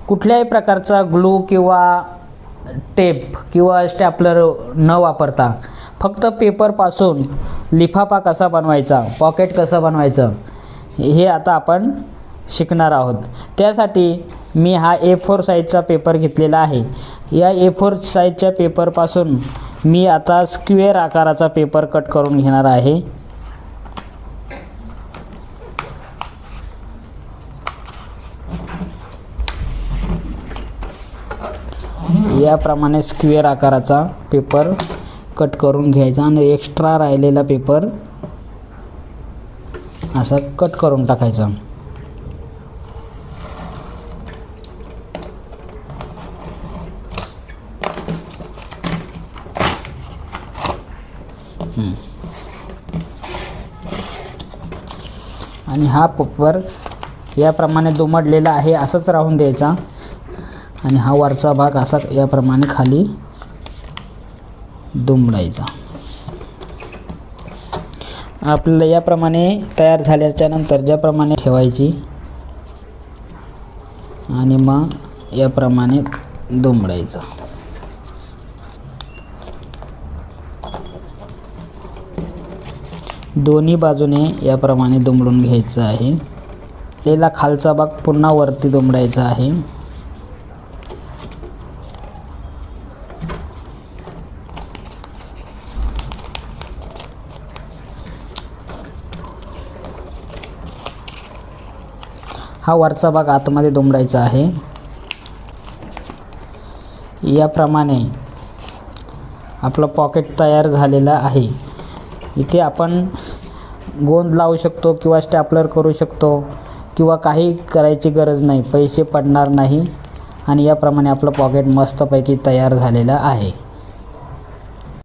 कुठल्याही प्रकारचा ग्लू किंवा टेप किंवा स्टॅपलर न वापरता फक्त पेपरपासून लिफाफा कसा बनवायचा, पॉकेट कसं बनवायचं हे आता आपण शिकणार आहोत। त्यासाठी मी हा A4 साईजचा पेपर घेतलेला आहे। या A4 साईजच्या पेपरपासून मी आता स्क्वेअर आकाराचा पेपर कट करून घेणार आहे। याप्रमाणे स्क्वेअर आकाराचा पेपर कट करून घ्यायचा आणि एक्स्ट्रा राहिलेला पेपर असा कट करून टाकायचा। आणि हा पेपर याप्रमाणे दुमडलेला आहे असंच राहून द्यायचा आणि हा वरचा भाग असा याप्रमाणे खाली दुमडायचा। आपल्याला याप्रमाणे तयार झाल्याच्या नंतर ज्याप्रमाणे ठेवायची आणि मग याप्रमाणे दुमडायचा। दोन्ही बाजूने याप्रमाणे दुमडून घ्यायचं आहे। त्याला खालचा भाग पुन्हा वरती दुमडायचा आहे। हा वरचा भाग आतमध्ये दुमडायचा आहे। याप्रमाणे आपलं पॉकेट तयार झालेला आहे। इथे आपण गोंद लावू शकतो किंवा स्टॅपलर करू शकतो किंवा काही करायची गरज नाही, पैसे पडणार नाही आणि याप्रमाणे आपलं पॉकेट मस्तपैकी तयार झालेलं आहे।